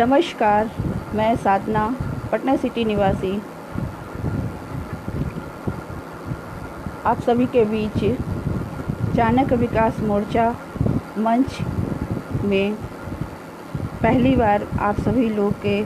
नमस्कार, मैं साधना, पटना सिटी निवासी, आप सभी के बीच चाणक्य विकास मोर्चा मंच में पहली बार आप सभी लोग के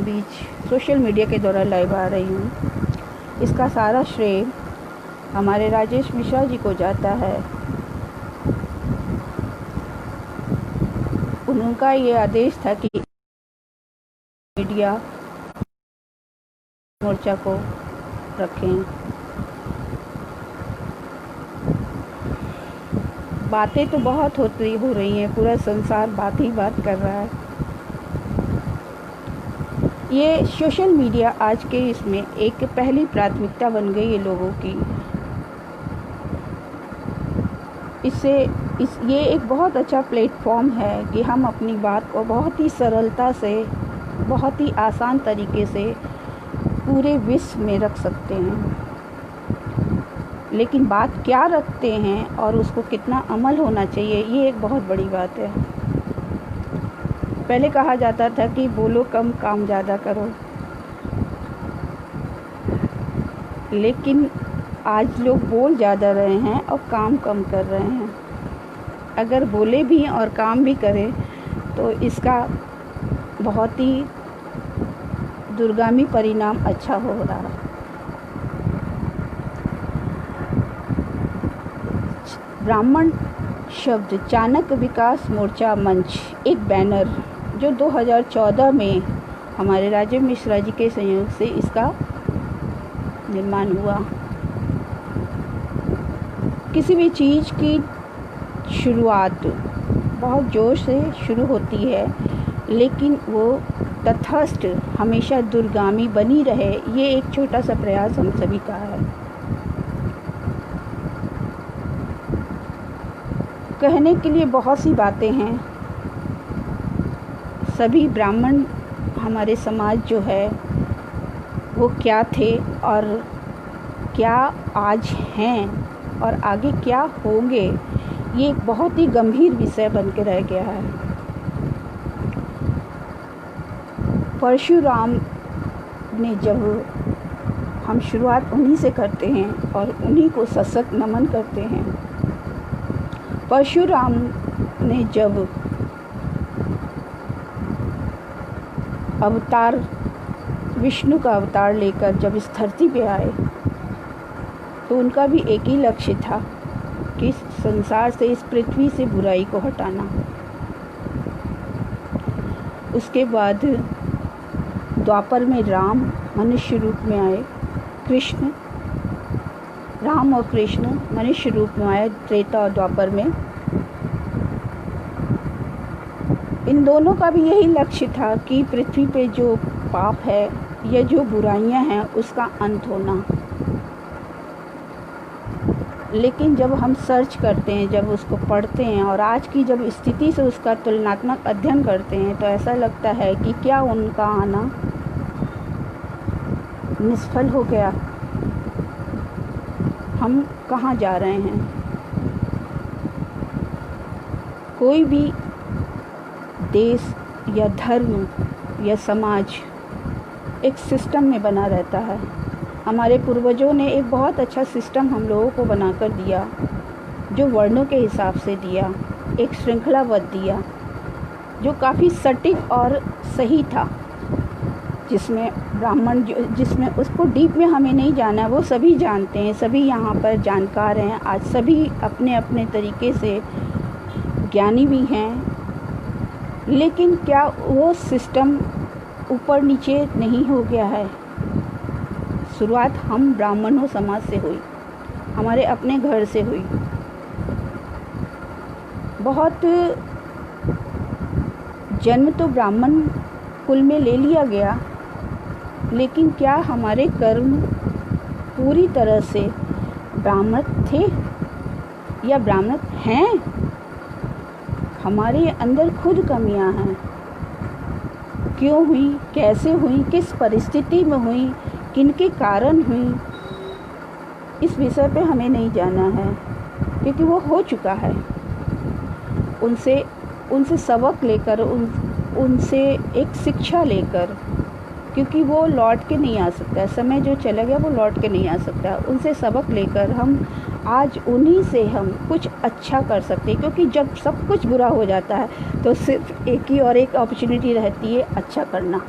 बीच सोशल मीडिया के द्वारा लाइव आ रही हूँ। इसका सारा श्रेय हमारे राजेश मिश्रा जी को जाता है। उनका ये आदेश था कि मीडिया मोर्चा को रखें। बातें तो बहुत हो रही हैं, पूरा संसार बात ही बात कर रहा है। ये सोशल मीडिया आज के इसमें एक पहली प्राथमिकता बन गई है लोगों की। ये एक बहुत अच्छा प्लेटफॉर्म है कि हम अपनी बात को बहुत ही सरलता से, बहुत ही आसान तरीके से पूरे विश्व में रख सकते हैं। लेकिन बात क्या रखते हैं और उसको कितना अमल होना चाहिए, ये एक बहुत बड़ी बात है। पहले कहा जाता था कि बोलो कम काम ज़्यादा करो, लेकिन आज लोग बोल ज़्यादा रहे हैं और काम कम कर रहे हैं। अगर बोले भी और काम भी करें तो इसका बहुत ही दूरगामी परिणाम अच्छा हो रहा है। ब्राह्मण शब्द चाणक्य विकास मोर्चा मंच एक बैनर जो 2014 में हमारे राजेश मिश्रा जी के सहयोग से इसका निर्माण हुआ। किसी भी चीज़ की शुरुआत बहुत जोश से शुरू होती है, लेकिन वो तटस्थ हमेशा दूरगामी बनी रहे, ये एक छोटा सा प्रयास हम सभी का है। कहने के लिए बहुत सी बातें हैं। सभी ब्राह्मण हमारे समाज जो है वो क्या थे और क्या आज हैं और आगे क्या होंगे, ये एक बहुत ही गंभीर विषय बन के रह गया है। परशुराम ने जब हम शुरुआत उन्हीं से करते हैं और उन्हीं को सशक्त नमन करते हैं। परशुराम ने जब अवतार, विष्णु का अवतार लेकर जब इस धरती पे आए तो उनका भी एक ही लक्ष्य था कि संसार से, इस पृथ्वी से बुराई को हटाना। उसके बाद द्वापर में राम मनुष्य रूप में आए, राम और कृष्ण मनुष्य रूप में आए त्रेता और द्वापर में। इन दोनों का भी यही लक्ष्य था कि पृथ्वी पे जो पाप है या जो बुराइयां हैं उसका अंत होना। लेकिन जब हम सर्च करते हैं, जब उसको पढ़ते हैं और आज की जब स्थिति से उसका तुलनात्मक अध्ययन करते हैं तो ऐसा लगता है कि क्या उनका आना निष्फल हो गया। हम कहाँ जा रहे हैं। कोई भी देश या धर्म या समाज एक सिस्टम में बना रहता है। हमारे पूर्वजों ने एक बहुत अच्छा सिस्टम हम लोगों को बनाकर दिया, जो वर्णों के हिसाब से दिया, एक श्रृंखलाबद्ध दिया, जो काफ़ी सटीक और सही था, जिसमें ब्राह्मण जिसमें उसको डीप में हमें नहीं जाना है, वो सभी जानते हैं, सभी यहाँ पर जानकार हैं। आज सभी अपने अपने तरीके से ज्ञानी भी हैं, लेकिन क्या वो सिस्टम ऊपर नीचे नहीं हो गया है। शुरुआत हम ब्राह्मणों समाज से हुई, हमारे अपने घर से हुई। बहुत जन्म तो ब्राह्मण कुल में ले लिया गया, लेकिन क्या हमारे कर्म पूरी तरह से ब्राह्मण थे या ब्राह्मण हैं। हमारे अंदर खुद कमियां हैं। क्यों हुई, कैसे हुई, किस परिस्थिति में हुई, किनके कारण हुई, इस विषय पे हमें नहीं जाना है, क्योंकि वो हो चुका है। उनसे सबक लेकर उनसे एक शिक्षा लेकर, क्योंकि वो लौट के नहीं आ सकता, समय जो चला गया वो लौट के नहीं आ सकता, उनसे सबक लेकर हम आज उन्हीं से हम कुछ अच्छा कर सकते हैं। क्योंकि जब सब कुछ बुरा हो जाता है तो सिर्फ एक ही और एक अपॉर्चुनिटी रहती है, अच्छा करना।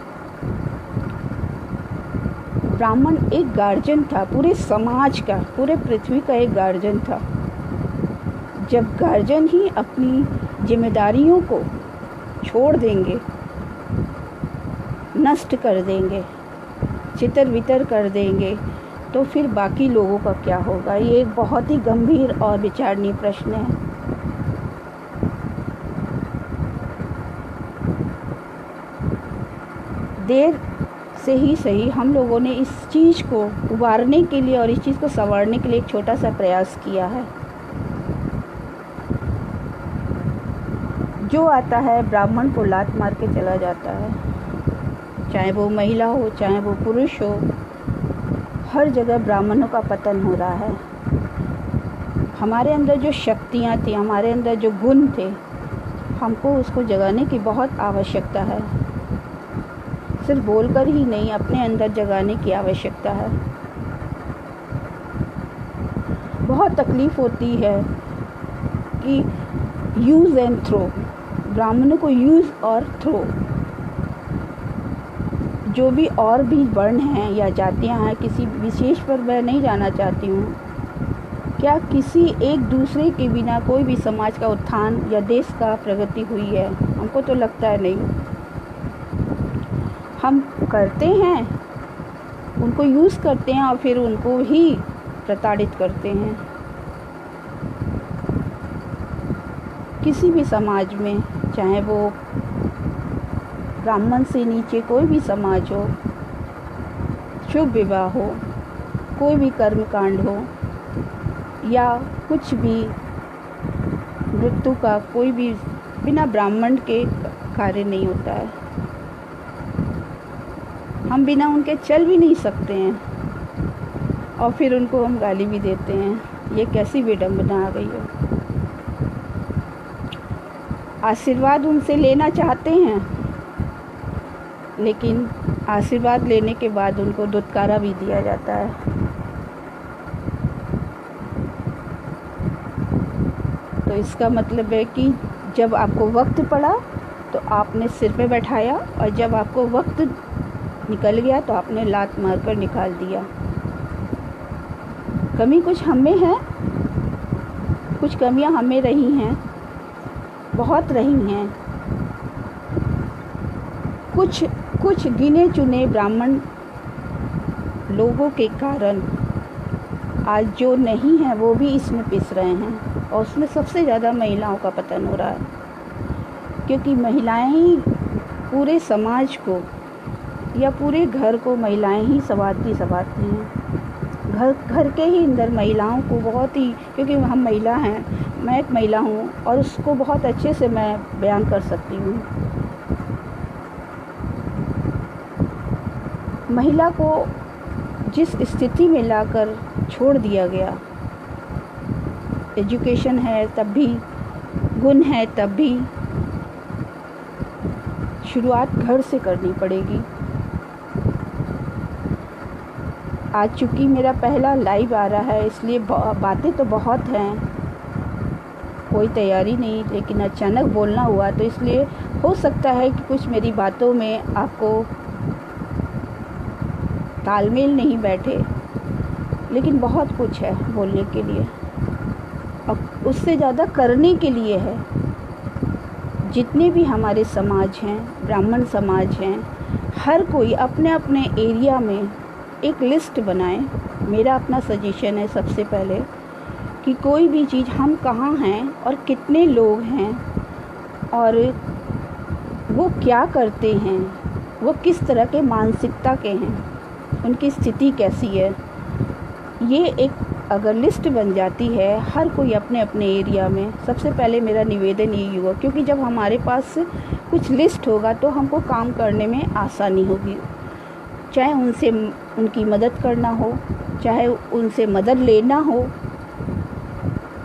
ब्राह्मण एक गार्जियन था पूरे समाज का, पूरे पृथ्वी का एक गार्जियन था। जब गार्जियन ही अपनी जिम्मेदारियों को छोड़ देंगे, नष्ट कर देंगे, चितर वितर कर देंगे, तो फिर बाकी लोगों का क्या होगा? ये एक बहुत ही गंभीर और विचारणीय प्रश्न है। देर से ही सही हम लोगों ने इस चीज़ को उबारने के लिए और इस चीज़ को संवारने के लिए एक छोटा सा प्रयास किया है। जो आता है ब्राह्मण को लात मार के चला जाता है, चाहे वो महिला हो चाहे वो पुरुष हो, हर जगह ब्राह्मणों का पतन हो रहा है। हमारे अंदर जो शक्तियाँ थी, हमारे अंदर जो गुण थे, हमको उसको जगाने की बहुत आवश्यकता है। सिर्फ बोलकर ही नहीं, अपने अंदर जगाने की आवश्यकता है। बहुत तकलीफ़ होती है कि यूज़ एंड थ्रो, ब्राह्मणों को यूज़ और थ्रो, जो भी और भी वर्ण हैं या जातियां हैं, किसी विशेष पर मैं नहीं जाना चाहती हूँ। क्या किसी एक दूसरे के बिना कोई भी समाज का उत्थान या देश का प्रगति हुई है? हमको तो लगता है नहीं। हम करते हैं, उनको यूज़ करते हैं और फिर उनको ही प्रताड़ित करते हैं। किसी भी समाज में, चाहे वो ब्राह्मण से नीचे कोई भी समाज हो, शुभ विवाह हो, कोई भी कर्मकांड हो या कुछ भी मृत्यु का कोई भी बिना ब्राह्मण के कार्य नहीं होता है। हम बिना उनके चल भी नहीं सकते हैं और फिर उनको हम गाली भी देते हैं। ये कैसी विडंबना आ गई है। आशीर्वाद उनसे लेना चाहते हैं, लेकिन आशीर्वाद लेने के बाद उनको दुत्कारा भी दिया जाता है। तो इसका मतलब है कि जब आपको वक्त पड़ा तो आपने सिर पे बैठाया और जब आपको वक्त निकल गया तो आपने लात मारकर निकाल दिया। कमी कुछ हमें है, कुछ कमियां हमें रही हैं, बहुत रही हैं। कुछ गिने चुने ब्राह्मण लोगों के कारण आज जो नहीं है वो भी इसमें पिस रहे हैं और उसमें सबसे ज़्यादा महिलाओं का पतन हो रहा है। क्योंकि महिलाएं ही पूरे समाज को या पूरे घर को महिलाएं ही संवारती हैं। घर के ही अंदर महिलाओं को बहुत ही, क्योंकि हम महिला हैं, मैं एक महिला हूँ और उसको बहुत अच्छे से मैं बयान कर सकती हूँ। महिला को जिस स्थिति में लाकर छोड़ दिया गया, एजुकेशन है तब भी, गुण है तब भी, शुरुआत घर से करनी पड़ेगी। आज चूँकि मेरा पहला लाइव आ रहा है इसलिए बातें तो बहुत हैं, कोई तैयारी नहीं, लेकिन अचानक बोलना हुआ तो इसलिए हो सकता है कि कुछ मेरी बातों में आपको तालमेल नहीं बैठे, लेकिन बहुत कुछ है बोलने के लिए और उससे ज़्यादा करने के लिए है। जितने भी हमारे समाज हैं, ब्राह्मण समाज हैं, हर कोई अपने अपने एरिया में एक लिस्ट बनाए। मेरा अपना सजेशन है सबसे पहले कि कोई भी चीज़, हम कहाँ हैं और कितने लोग हैं और वो क्या करते हैं, वो किस तरह के मानसिकता के हैं, उनकी स्थिति कैसी है, ये एक अगर लिस्ट बन जाती है हर कोई अपने अपने एरिया में। सबसे पहले मेरा निवेदन यही हुआ, क्योंकि जब हमारे पास कुछ लिस्ट होगा तो हमको काम करने में आसानी होगी। चाहे उनसे उनकी मदद करना हो, चाहे उनसे मदद लेना हो,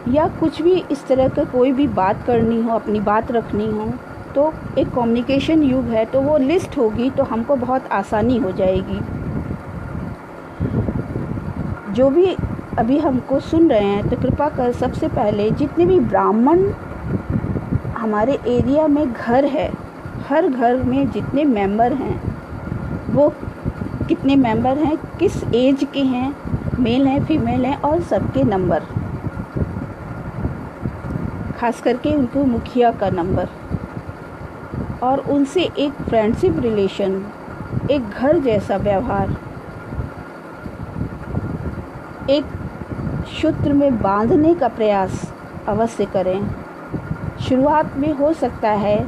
या कुछ भी इस तरह का कोई भी बात करनी हो, अपनी बात रखनी हो, तो एक कम्युनिकेशन युग है, तो वो लिस्ट होगी तो हमको बहुत आसानी हो जाएगी। जो भी अभी हमको सुन रहे हैं तो कृपा कर सबसे पहले जितने भी ब्राह्मण हमारे एरिया में घर है, हर घर में जितने मेंबर हैं वो कितने मेंबर हैं, किस एज के हैं, मेल हैं फीमेल हैं, और सबके नंबर, खास करके उनको मुखिया का नंबर, और उनसे एक फ्रेंडशिप रिलेशन, एक घर जैसा व्यवहार, एक सूत्र में बांधने का प्रयास अवश्य करें। शुरुआत में हो सकता है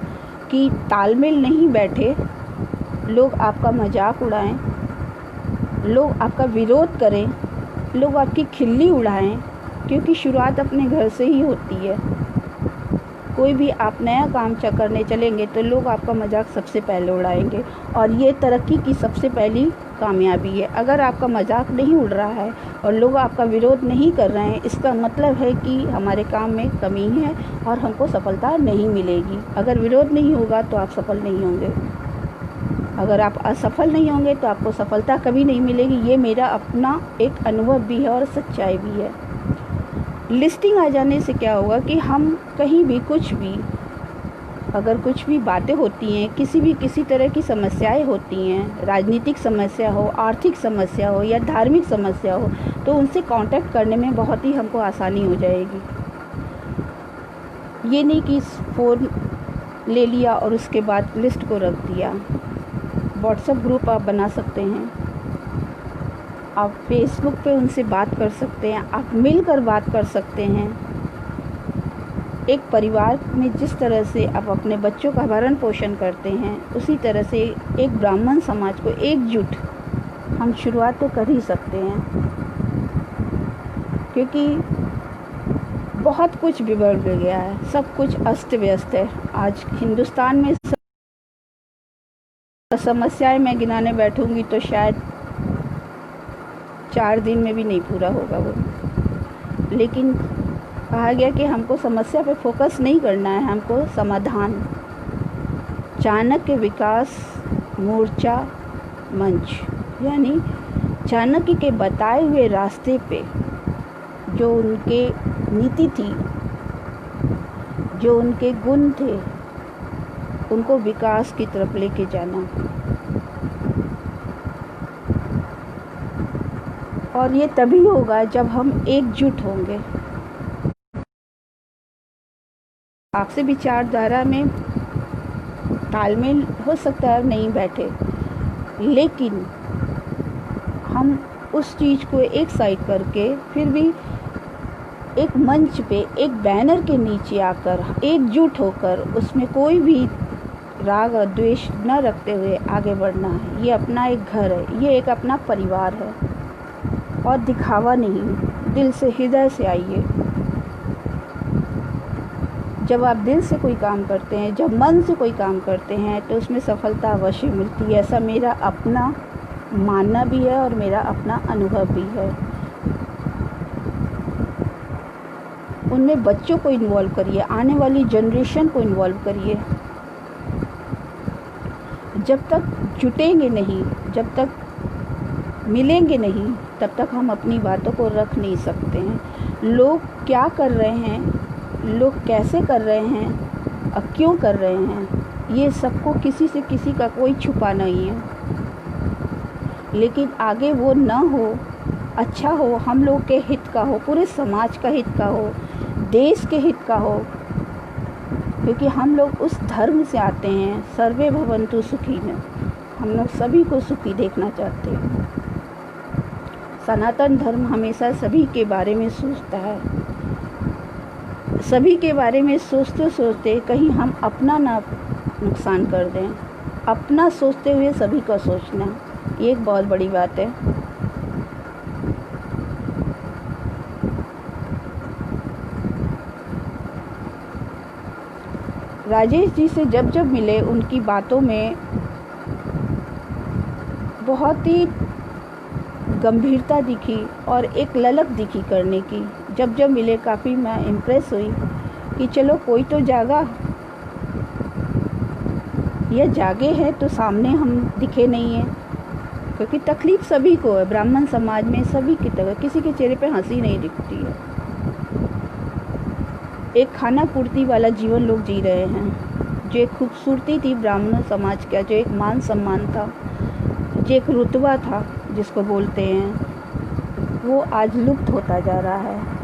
कि तालमेल नहीं बैठे, लोग आपका मजाक उड़ाएं, लोग आपका विरोध करें, लोग आपकी खिल्ली उड़ाएं, क्योंकि शुरुआत अपने घर से ही होती है। कोई भी आप नया काम करने चलेंगे तो लोग आपका मजाक सबसे पहले उड़ाएंगे, और ये तरक्की की सबसे पहली कामयाबी है। अगर आपका मजाक नहीं उड़ रहा है और लोग आपका विरोध नहीं कर रहे हैं, इसका मतलब है कि हमारे काम में कमी है और हमको सफलता नहीं मिलेगी। अगर विरोध नहीं होगा तो आप सफल नहीं होंगे, अगर आप असफल नहीं होंगे तो आपको सफलता कभी नहीं मिलेगी। ये मेरा अपना एक अनुभव भी है और सच्चाई भी है। लिस्टिंग आ जाने से क्या होगा कि हम कहीं भी कुछ भी, अगर कुछ भी बातें होती हैं, किसी तरह की समस्याएं होती हैं, राजनीतिक समस्या हो, आर्थिक समस्या हो या धार्मिक समस्या हो, तो उनसे कांटेक्ट करने में बहुत ही हमको आसानी हो जाएगी। ये नहीं कि फ़ोन ले लिया और उसके बाद लिस्ट को रख दिया। व्हाट्सएप ग्रुप आप बना सकते हैं, आप फेसबुक पे उनसे बात कर सकते हैं, आप मिलकर बात कर सकते हैं। एक परिवार में जिस तरह से आप अपने बच्चों का भरण पोषण करते हैं, उसी तरह से एक ब्राह्मण समाज को एकजुट हम शुरुआत तो कर ही सकते हैं, क्योंकि बहुत कुछ बिगड़ गया है, सब कुछ अस्त व्यस्त है। आज हिंदुस्तान में समस्याएं मैं गिनाने बैठूंगी तो शायद 4 दिन में भी नहीं पूरा होगा वो। लेकिन कहा गया कि हमको समस्या पे फोकस नहीं करना है, हमको समाधान। चाणक्य विकास मोर्चा मंच, यानी चाणक्य के बताए हुए रास्ते पे जो उनके नीति थी, जो उनके गुण थे, उनको विकास की तरफ लेके जाना। और ये तभी होगा जब हम एकजुट होंगे। आपसे विचारधारा में तालमेल हो सकता है नहीं बैठे, लेकिन हम उस चीज़ को एक साइड करके फिर भी एक मंच पे, एक बैनर के नीचे आकर एकजुट होकर उसमें कोई भी राग और द्वेष न रखते हुए आगे बढ़ना है। ये अपना एक घर है, ये एक अपना परिवार है, और दिखावा नहीं, दिल से हृदय से आइए। जब आप दिल से कोई काम करते हैं, जब मन से कोई काम करते हैं, तो उसमें सफलता अवश्य मिलती है। ऐसा मेरा अपना मानना भी है और मेरा अपना अनुभव भी है। उनमें बच्चों को इन्वॉल्व करिए, आने वाली जनरेशन को इन्वॉल्व करिए। जब तक जुटेंगे नहीं, जब तक मिलेंगे नहीं, तब तक हम अपनी बातों को रख नहीं सकते हैं। लोग क्या कर रहे हैं, लोग कैसे कर रहे हैं और क्यों कर रहे हैं, ये सबको किसी से किसी का कोई छुपा नहीं है। लेकिन आगे वो ना हो, अच्छा हो, हम लोग के हित का हो, पूरे समाज का हित का हो, देश के हित का हो, क्योंकि हम लोग उस धर्म से आते हैं, सर्वे भवन्तु सुखिनः। हम लोग सभी को सुखी देखना चाहते हैं। सनातन धर्म हमेशा सभी के बारे में सोचता है। सभी के बारे में सोचते सोचते कहीं हम अपना ना नुकसान कर दें। अपना सोचते हुए सभी का सोचना, ये एक बहुत बड़ी बात है। राजेश जी से जब जब मिले, उनकी बातों में बहुत ही गंभीरता दिखी और एक ललक दिखी करने की। जब जब मिले काफ़ी मैं इम्प्रेस हुई कि चलो कोई तो जागा, या जागे हैं तो सामने हम दिखे नहीं हैं, क्योंकि तकलीफ़ सभी को है। ब्राह्मण समाज में सभी की तरह किसी के चेहरे पे हंसी नहीं दिखती है। एक खाना पूर्ति वाला जीवन लोग जी रहे हैं। जो एक खूबसूरती थी ब्राह्मण समाज का, जो एक मान सम्मान था, जो एक रुतबा था जिसको बोलते हैं, वो आज लुप्त होता जा रहा है।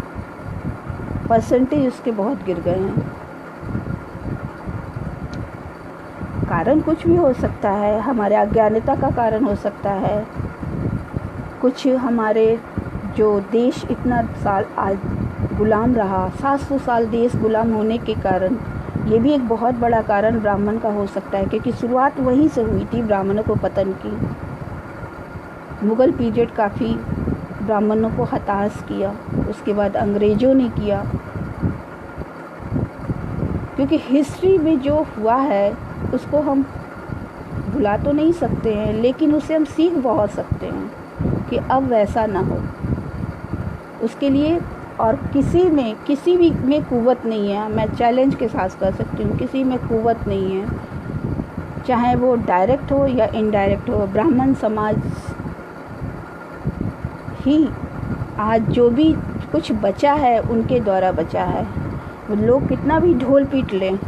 परसेंटेज उसके बहुत गिर गए हैं। कारण कुछ भी हो सकता है, हमारे अज्ञानता का कारण हो सकता है, कुछ हमारे जो देश इतना साल आज गुलाम रहा, 700 साल देश गुलाम होने के कारण, ये भी एक बहुत बड़ा कारण ब्राह्मण का हो सकता है, क्योंकि शुरुआत वहीं से हुई थी ब्राह्मणों को पतन की। मुग़ल पीरियड काफ़ी ब्राह्मणों को हताश किया, उसके बाद अंग्रेज़ों ने किया, क्योंकि हिस्ट्री में जो हुआ है उसको हम भुला तो नहीं सकते हैं, लेकिन उससे हम सीख बहुत सकते हैं कि अब वैसा ना हो। उसके लिए और किसी भी में कुव्वत नहीं है, मैं चैलेंज के साथ कर सकती हूँ, किसी में कुव्वत नहीं है, चाहे वो डायरेक्ट हो या इनडायरेक्ट हो। ब्राह्मण समाज ही आज जो भी कुछ बचा है उनके द्वारा बचा है। लोग कितना भी ढोल पीट लें,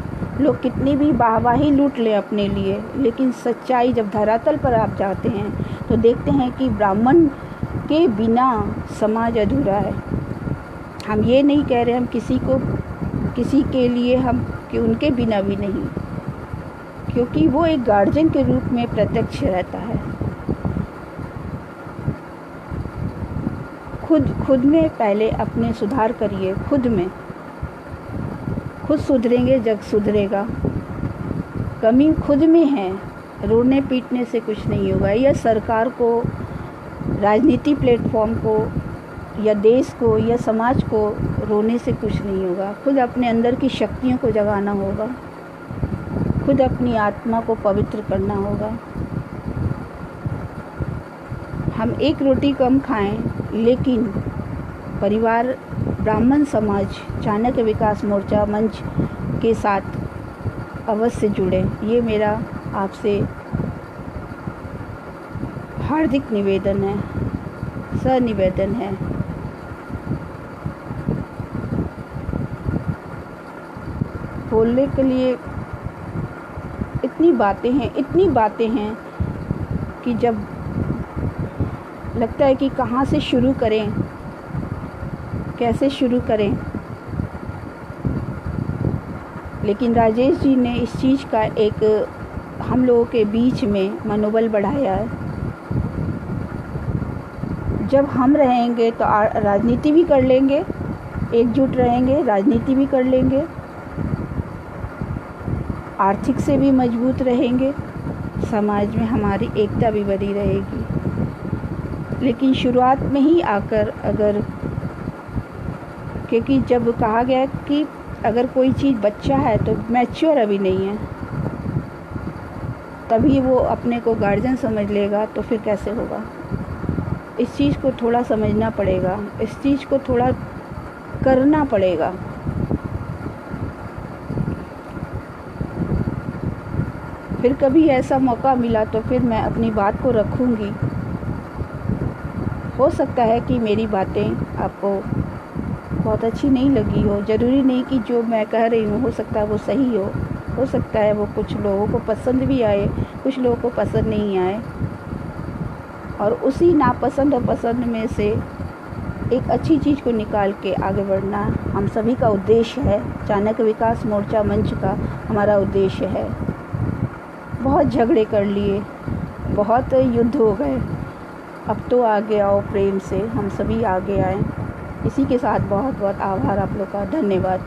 लोग कितनी भी वाहवाही लूट लें अपने लिए, लेकिन सच्चाई जब धरातल पर आप जाते हैं तो देखते हैं कि ब्राह्मण के बिना समाज अधूरा है। हम ये नहीं कह रहे हम किसी के लिए हम कि उनके बिना भी नहीं, क्योंकि वो एक गार्जियन के रूप में प्रत्यक्ष रहता है। खुद में पहले अपने सुधार करिए, खुद सुधरेंगे जग सुधरेगा। कमी खुद में है, रोने पीटने से कुछ नहीं होगा, या सरकार को, राजनीति प्लेटफॉर्म को, या देश को, या समाज को रोने से कुछ नहीं होगा। खुद अपने अंदर की शक्तियों को जगाना होगा, खुद अपनी आत्मा को पवित्र करना होगा। हम एक रोटी कम खाएं, लेकिन परिवार ब्राह्मण समाज चाणक्य विकास मोर्चा मंच के साथ अवश्य जुड़ें। ये मेरा आपसे हार्दिक निवेदन है, सनिवेदन है। बोलने के लिए इतनी बातें हैं कि जब लगता है कि कहाँ से शुरू करें, कैसे शुरू करें। लेकिन राजेश जी ने इस चीज़ का एक हम लोगों के बीच में मनोबल बढ़ाया है। जब हम रहेंगे तो राजनीति भी कर लेंगे, एकजुट रहेंगे, राजनीति भी कर लेंगे, आर्थिक से भी मजबूत रहेंगे, समाज में हमारी एकता भी बनी रहेगी। लेकिन शुरुआत में ही आकर अगर, क्योंकि जब कहा गया कि अगर कोई चीज़ बच्चा है तो मैच्योर अभी नहीं है, तभी वो अपने को गार्जियन समझ लेगा, तो फिर कैसे होगा। इस चीज़ को थोड़ा समझना पड़ेगा, इस चीज़ को थोड़ा करना पड़ेगा। फिर कभी ऐसा मौका मिला तो फिर मैं अपनी बात को रखूँगी। हो सकता है कि मेरी बातें आपको बहुत अच्छी नहीं लगी हो, ज़रूरी नहीं कि जो मैं कह रही हूँ हो सकता है वो सही हो सकता है वो कुछ लोगों को पसंद भी आए, कुछ लोगों को पसंद नहीं आए, और उसी नापसंद और पसंद में से एक अच्छी चीज़ को निकाल के आगे बढ़ना हम सभी का उद्देश्य है। चाणक्य विकास मोर्चा मंच का हमारा उद्देश्य है। बहुत झगड़े कर लिए, बहुत युद्ध हो गए, अब तो आगे आओ, प्रेम से हम सभी आगे आएँ। इसी के साथ बहुत बहुत आभार आप लोग का, धन्यवाद।